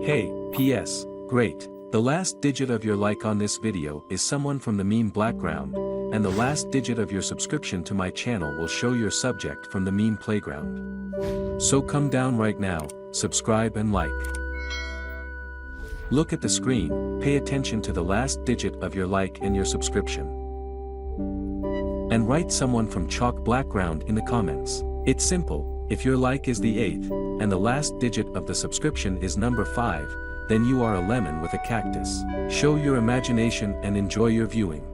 Hey, PS, great. The last digit of your like on this video is someone from the meme background, and the last digit of your subscription to my channel will show your subject from the meme playground. So come down right now, subscribe and like. Look at the screen, pay attention to the last digit of your like and your subscription. And write someone from chalk background in the comments. It's simple. If your like is the 8th, and the last digit of the subscription is number 5, then you are a lemon with a cactus. Show your imagination and enjoy your viewing.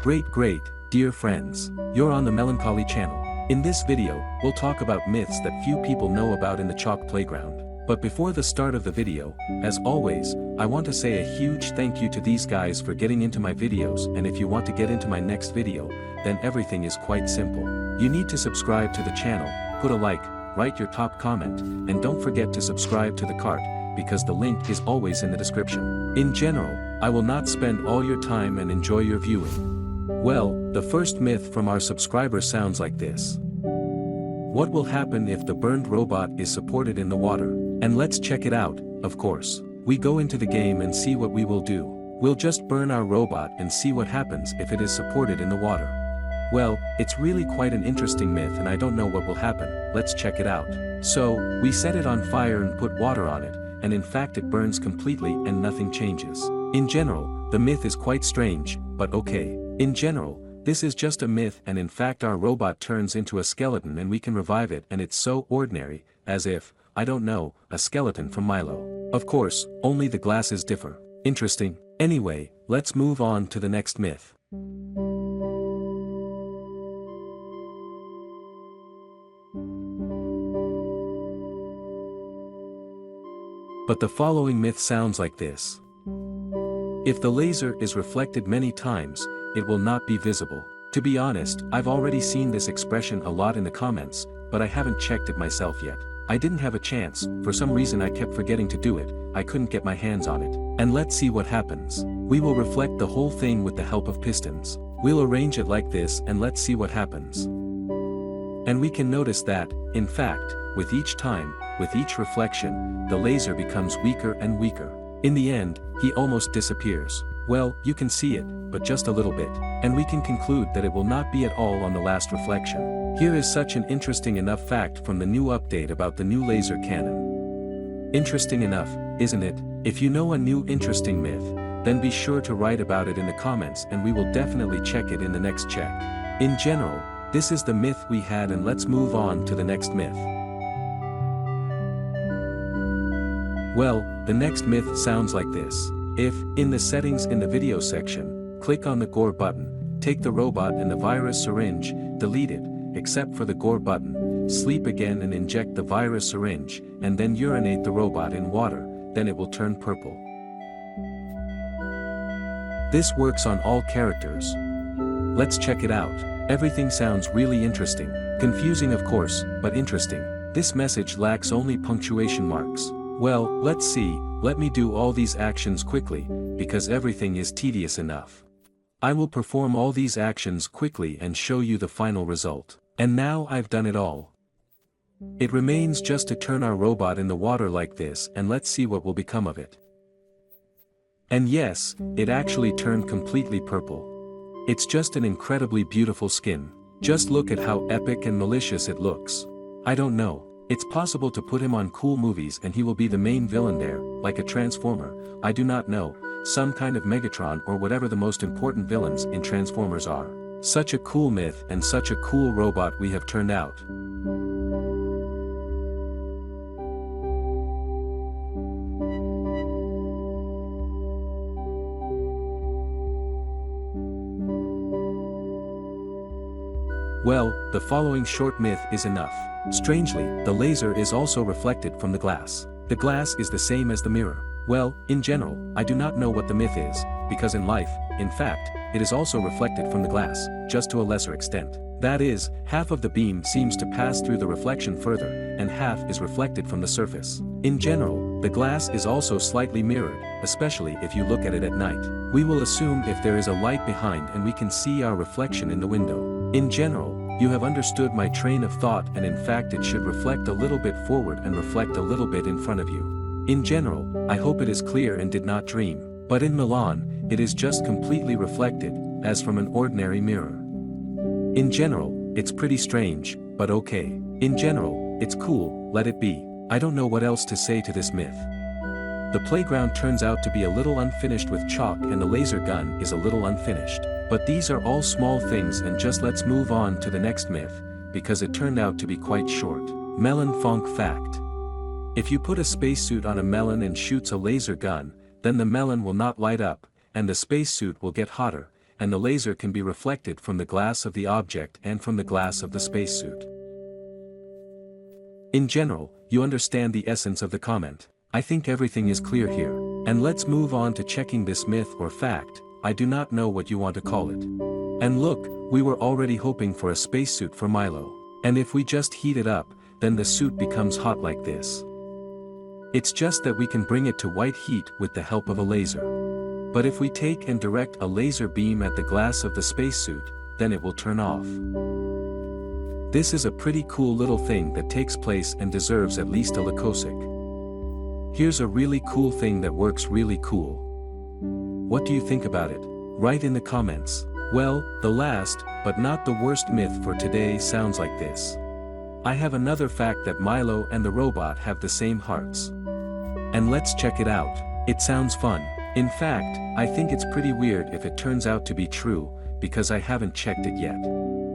Great, dear friends, you're on the Melancholy channel. In this video, we'll talk about myths that few people know about in the chalk playground. But before the start of the video, as always, I want to say a huge thank you to these guys for getting into my videos, and if you want to get into my next video, then everything is quite simple. You need to subscribe to the channel, put a like, write your top comment, and don't forget to subscribe to the cart, because the link is always in the description. In general, I will not spend all your time and enjoy your viewing. Well, the first myth from our subscriber sounds like this. What will happen if the burned robot is supported in the water? And let's check it out, of course. We go into the game and see what we will do. We'll just burn our robot and see what happens if it is supported in the water. Well, it's really quite an interesting myth and I don't know what will happen, let's check it out. So, we set it on fire and put water on it, and in fact it burns completely and nothing changes. In general, the myth is quite strange, but okay. In general, this is just a myth and in fact our robot turns into a skeleton and we can revive it and it's so ordinary, as if, I don't know, a skeleton from Milo. Of course, only the glasses differ. Interesting. Anyway, let's move on to the next myth. But the following myth sounds like this. If the laser is reflected many times, it will not be visible. To be honest, I've already seen this expression a lot in the comments, but I haven't checked it myself yet. I didn't have a chance, for some reason I kept forgetting to do it, I couldn't get my hands on it. And let's see what happens. We will reflect the whole thing with the help of pistons. We'll arrange it like this and let's see what happens. And we can notice that, in fact, with each time, with each reflection, the laser becomes weaker and weaker. In the end, he almost disappears. Well, you can see it, but just a little bit. And we can conclude that it will not be at all on the last reflection. Here is such an interesting enough fact from the new update about the new laser cannon. Interesting enough, isn't it? If you know a new interesting myth, then be sure to write about it in the comments and we will definitely check it in the next check. In general, this is the myth we had and let's move on to the next myth. Well, the next myth sounds like this. If, in the settings in the video section, click on the gore button, take the robot and the virus syringe, delete it, except for the gore button, sleep again and inject the virus syringe, and then urinate the robot in water, then it will turn purple. This works on all characters. Let's check it out. Everything sounds really interesting. Confusing of course, but interesting. This message lacks only punctuation marks. Well, let's see, let me do all these actions quickly, because everything is tedious enough. I will perform all these actions quickly and show you the final result. And now I've done it all. It remains just to turn our robot in the water like this and let's see what will become of it. And yes, it actually turned completely purple. It's just an incredibly beautiful skin. Just look at how epic and malicious it looks. I don't know. It's possible to put him on cool movies and he will be the main villain there, like a Transformer, I do not know, some kind of Megatron or whatever the most important villains in Transformers are. Such a cool myth and such a cool robot we have turned out. Well, the following short myth is enough. Strangely, the laser is also reflected from the glass. The glass is the same as the mirror. Well, in general, I do not know what the myth is, because in life, in fact, it is also reflected from the glass, just to a lesser extent. That is, half of the beam seems to pass through the reflection further, and half is reflected from the surface. In general, the glass is also slightly mirrored, especially if you look at it at night. We will assume if there is a light behind and we can see our reflection in the window. In general, you have understood my train of thought and in fact it should reflect a little bit forward and reflect a little bit in front of you. In general, I hope it is clear and did not dream, but in Melon, it is just completely reflected, as from an ordinary mirror. In general, it's pretty strange, but okay. In general, it's cool, let it be. I don't know what else to say to this myth. The playground turns out to be a little unfinished with chalk and the laser gun is a little unfinished. But these are all small things and just let's move on to the next myth, because it turned out to be quite short. Melonfonk fact. If you put a spacesuit on a melon and shoots a laser gun, then the melon will not light up, and the spacesuit will get hotter, and the laser can be reflected from the glass of the object and from the glass of the spacesuit. In general, you understand the essence of the comment. I think everything is clear here. And let's move on to checking this myth or fact, I do not know what you want to call it. And look, we were already hoping for a spacesuit for Milo. And if we just heat it up, then the suit becomes hot like this. It's just that we can bring it to white heat with the help of a laser. But if we take and direct a laser beam at the glass of the spacesuit, then it will turn off. This is a pretty cool little thing that takes place and deserves at least a Lakosic. Here's a really cool thing that works really cool. What do you think about it? Write in the comments. Well, the last, but not the worst myth for today sounds like this. I have another fact that Milo and the robot have the same hearts. And let's check it out. It sounds fun. In fact, I think it's pretty weird if it turns out to be true, because I haven't checked it yet.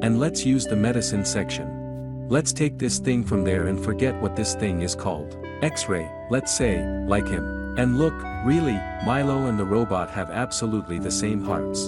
And let's use the medicine section. Let's take this thing from there and forget what this thing is called. X-ray, let's say, like him. And look, really, Milo and the robot have absolutely the same hearts.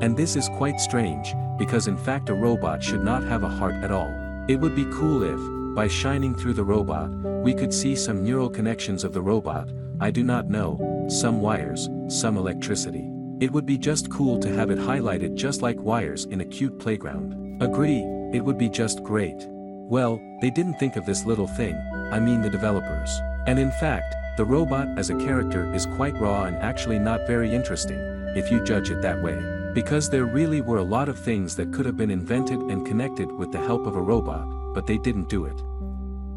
And this is quite strange, because in fact a robot should not have a heart at all. It would be cool if, by shining through the robot, we could see some neural connections of the robot, I do not know, some wires, some electricity. It would be just cool to have it highlighted just like wires in a cute playground. Agree, it would be just great. Well, they didn't think of this little thing, I mean the developers. And in fact, the robot as a character is quite raw and actually not very interesting, if you judge it that way. Because there really were a lot of things that could have been invented and connected with the help of a robot, but they didn't do it.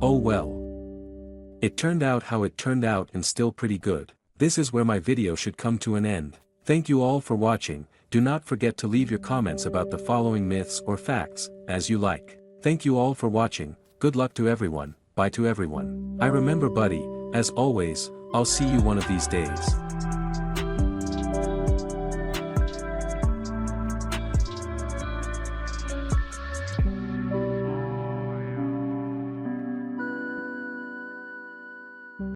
Oh well. It turned out how it turned out and still pretty good. This is where my video should come to an end. Thank you all for watching. Do not forget to leave your comments about the following myths or facts, as you like. Thank you all for watching, good luck to everyone, bye to everyone. I remember buddy, as always, I'll see you one of these days.